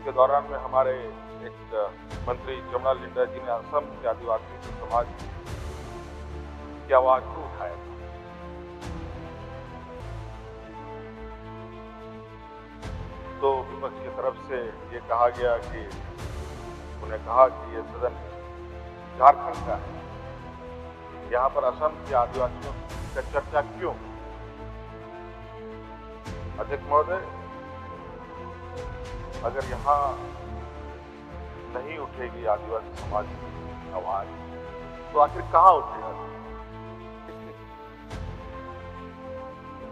के दौरान में हमारे एक मंत्री जमुना लिंडा जी ने असम के आदिवासी समाज की आवाज को उठाया था। तो विपक्ष की तरफ से ये कहा गया कि उन्हें कहा कि ये सदन झारखंड का है, यहाँ पर असम के आदिवासियों का चर्चा क्यों? अध्यक्ष महोदय, अगर यहाँ नहीं उठेगी आदिवासी समाज की आवाज तो आखिर कहाँ उठेगा?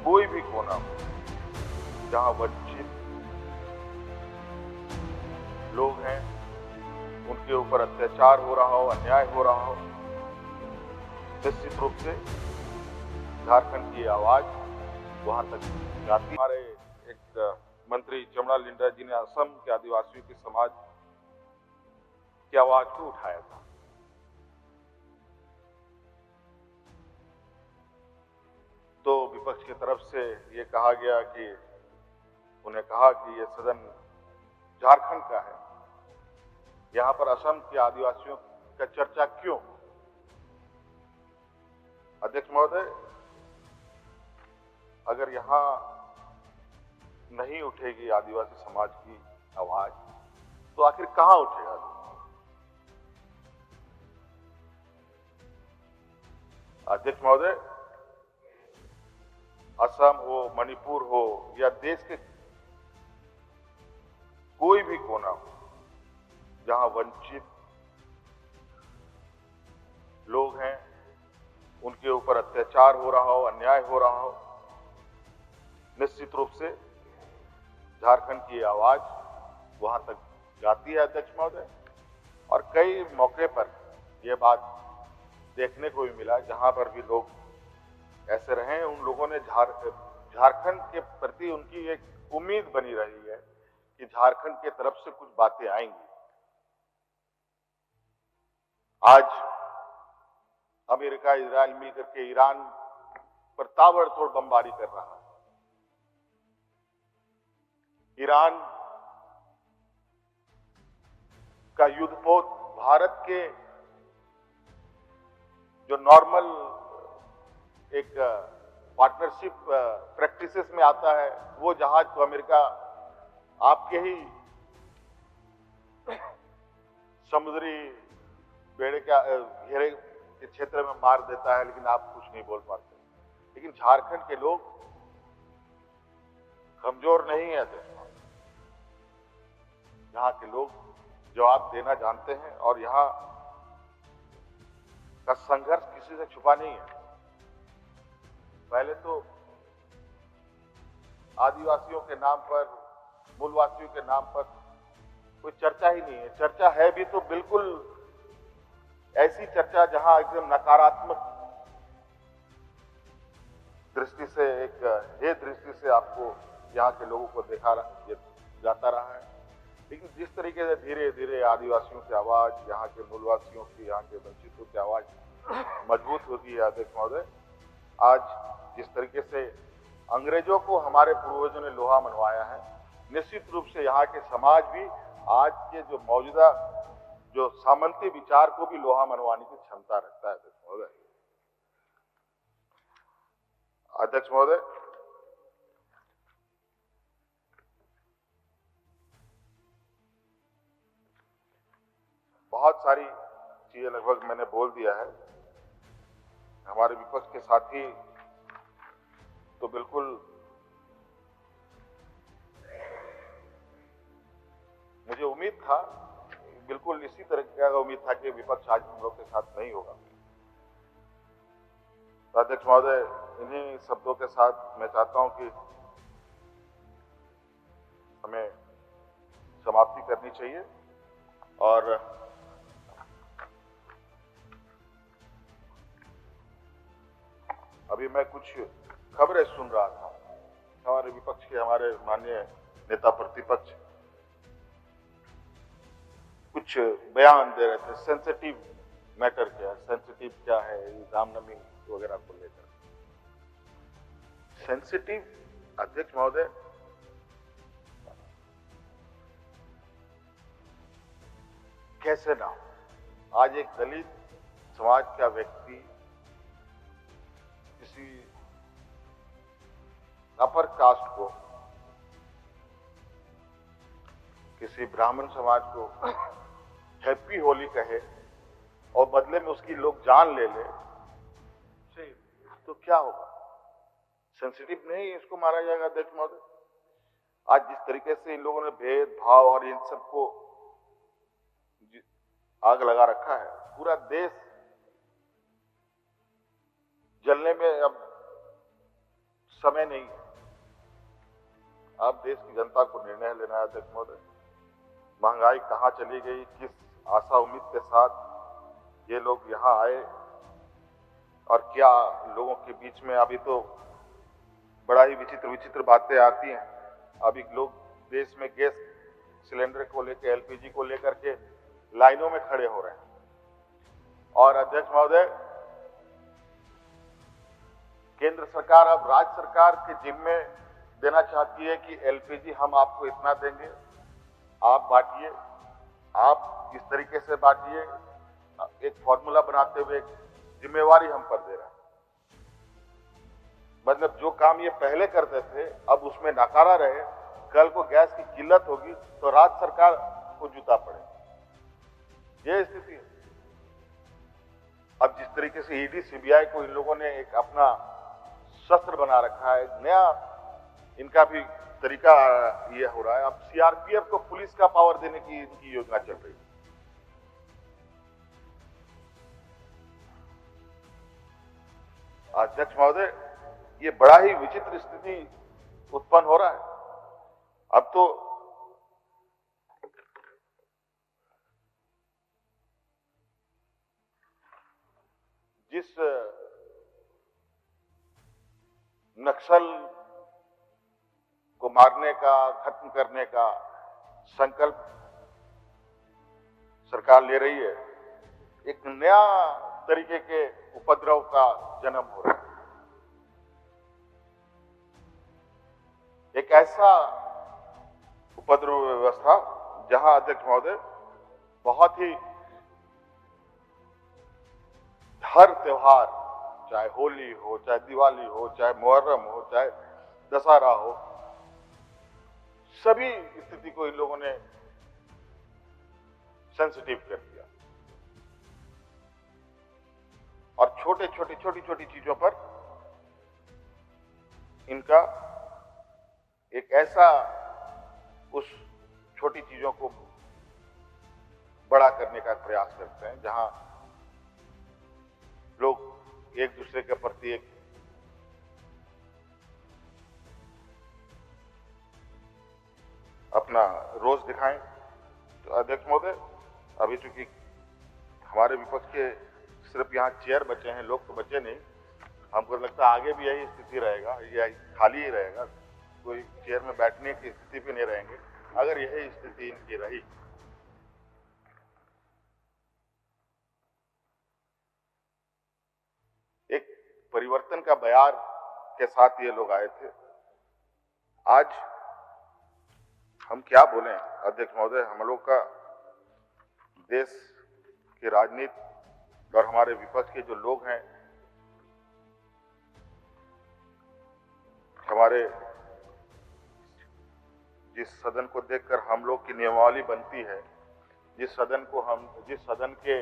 कोई भी कोना हो जहाँ वंचित लोग हैं, उनके ऊपर अत्याचार हो रहा हो, अन्याय हो रहा हो, निश्चित रूप से झारखंड की आवाज वहां तक जाती। हमारे एक मंत्री जमुना लिंडा जी ने असम के आदिवासियों के समाज की आवाज को उठाया था। तो विपक्ष की तरफ से ये कहा गया कि उन्हें कहा कि ये सदन झारखंड का है, यहाँ पर असम के आदिवासियों का चर्चा क्यों? अध्यक्ष महोदय, अगर यहाँ नहीं उठेगी आदिवासी समाज की आवाज तो आखिर कहाँ उठेगा? अध्यक्ष महोदय, असम हो, मणिपुर हो या देश के कोई भी कोना हो जहां वंचित लोग हैं, उनके ऊपर अत्याचार हो रहा हो, अन्याय हो रहा हो, निश्चित रूप से झारखंड की आवाज वहां तक जाती है। अध्यक्ष महोदय, और कई मौके पर यह बात देखने को भी मिला जहां पर भी लोग ऐसे रहे, उन लोगों ने झारखंड के प्रति उनकी एक उम्मीद बनी रही है कि झारखंड के तरफ से कुछ बातें आएंगी। आज अमेरिका, इजराइल मिलकर के ईरान पर ताबड़तोड़ बमबारी कर रहा है। ईरान का युद्धपोत भारत के जो नॉर्मल एक पार्टनरशिप प्रैक्टिसेस में आता है, वो जहाज तो अमेरिका आपके ही समुद्री बेड़े का घेरे के क्षेत्र में मार देता है, लेकिन आप कुछ नहीं बोल पाते। लेकिन झारखंड के लोग कमजोर नहीं है। यहाँ के लोग जवाब देना जानते हैं और यहाँ का संघर्ष किसी से छुपा नहीं है। पहले तो आदिवासियों के नाम पर, मूलवासियों के नाम पर कोई चर्चा ही नहीं है। चर्चा है भी तो बिल्कुल ऐसी चर्चा जहां एकदम नकारात्मक दृष्टि से, एक हे दृष्टि से आपको यहाँ के लोगों को देखा जाता रहा है। लेकिन जिस तरीके से धीरे धीरे आदिवासियों की आवाज, यहाँ के मूलवासियों की, यहाँ के वंचितों की आवाज मजबूत होती है। अध्यक्ष महोदय, आज जिस तरीके से अंग्रेजों को हमारे पूर्वजों ने लोहा मनवाया है, निश्चित रूप से यहाँ के समाज भी आज के जो मौजूदा जो सामंती विचार को भी लोहा मनवाने की क्षमता रखता है। अध्यक्ष महोदय, अध्यक्ष महोदय, बहुत सारी चीजें लगभग मैंने बोल दिया है। हमारे विपक्ष के साथी तो बिल्कुल मुझे उम्मीद था, बिल्कुल इसी तरह का उम्मीद था कि विपक्ष आज हम लोग के साथ नहीं होगा। तो अध्यक्ष महोदय, इन्हीं शब्दों के साथ मैं चाहता हूं कि हमें समाप्ति करनी चाहिए। और अभी मैं कुछ खबरें सुन रहा था, हमारे विपक्ष के, हमारे माननीय नेता प्रतिपक्ष कुछ बयान दे रहे थे। सेंसिटिव मैटर क्या है, सेंसिटिव क्या है, रामनवमी वगैरह को लेकर। सेंसिटिव, अध्यक्ष महोदय, कैसे ना हो। आज एक दलित समाज का व्यक्ति किसी अपर कास्ट को, किसी ब्राह्मण समाज को हैप्पी होली कहे और बदले में उसकी लोग जान ले तो क्या होगा? सेंसिटिव नहीं इसको मारा जाएगा अध्यक्ष महोदय? आज जिस तरीके से इन लोगों ने भेदभाव और इन सबको आग लगा रखा है, पूरा देश जलने में अब समय नहीं है। अब देश की जनता को निर्णय लेना है अध्यक्ष महोदय। महंगाई कहां चली गई, किस आशा उम्मीद के साथ ये लोग यहां आए और क्या लोगों के बीच में अभी तो बड़ा ही विचित्र विचित्र बातें आती हैं। अभी लोग देश में गैस सिलेंडर को लेकर, एलपीजी को लेकर के लाइनों में खड़े हो रहे हैं। और अध्यक्ष महोदय, केंद्र सरकार अब राज्य सरकार के जिम्मे देना चाहती है कि एलपीजी हम आपको इतना देंगे, आप बांटिए, आप इस तरीके से बांटिए। एक फॉर्मूला बनाते हुए जिम्मेवारी हम पर दे रहे हैं। मतलब जो काम ये पहले करते थे अब उसमें नकारा रहे, कल को गैस की किल्लत होगी तो राज्य सरकार को जूता पड़े, ये स्थिति है। अब जिस तरीके से ईडी सीबीआई को इन लोगों ने एक अपना शस्त्र बना रखा है, नया इनका भी तरीका ये हो रहा है। अब सीआरपीएफ को पुलिस का पावर देने की इनकी योजना चल रही है। अध्यक्ष महोदय, ये बड़ा ही विचित्र स्थिति उत्पन्न हो रहा है। अब तो जिस नक्सल को मारने का, खत्म करने का संकल्प सरकार ले रही है, एक नया तरीके के उपद्रव का जन्म हो रहा है। एक ऐसा उपद्रव व्यवस्था जहां अध्यक्ष महोदय बहुत ही हर त्योहार, चाहे होली हो, चाहे दिवाली हो, चाहे मुहर्रम हो, चाहे दशहरा हो, सभी स्थिति को इन लोगों ने सेंसिटिव कर दिया और छोटी छोटी चीजों पर इनका एक ऐसा उस छोटी चीजों को बड़ा करने का प्रयास करते हैं जहां लोग एक दूसरे के प्रति एक अपना रोष दिखाएं। तो अध्यक्ष महोदय, अभी चूंकि हमारे विपक्ष के सिर्फ यहाँ चेयर बचे हैं, लोग तो बचे नहीं। हमको लगता है आगे भी यही स्थिति रहेगा, यही खाली ही रहेगा, कोई चेयर में बैठने की स्थिति भी नहीं रहेंगे अगर यही स्थिति इनकी रही। एक परिवर्तन का बयार के साथ ये लोग आए थे। आज हम क्या बोलें अध्यक्ष महोदय, हम लोग का देश की राजनीति और हमारे विपक्ष के जो लोग हैं, हमारे जिस सदन को देखकर हम लोग की नियमावली बनती है, जिस सदन के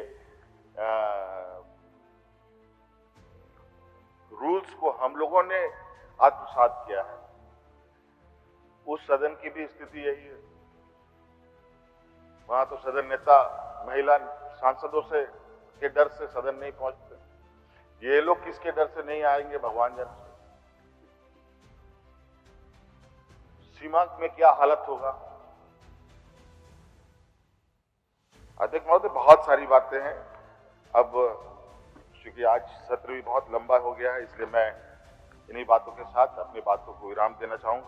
रूल्स को हम लोगों ने आत्मसात किया है, उस सदन की भी स्थिति यही है। वहां तो सदन नेता महिला सांसदों से के डर से सदन नहीं पहुंचते। ये लोग किसके डर से नहीं आएंगे? भगवान जाने। सीमा में क्या हालत होगा? अध्यक्ष महोदय, बहुत सारी बातें हैं। अब चूंकि आज सत्र भी बहुत लंबा हो गया है, इसलिए मैं इन्हीं बातों के साथ अपनी बातों को विराम देना चाहूंगा।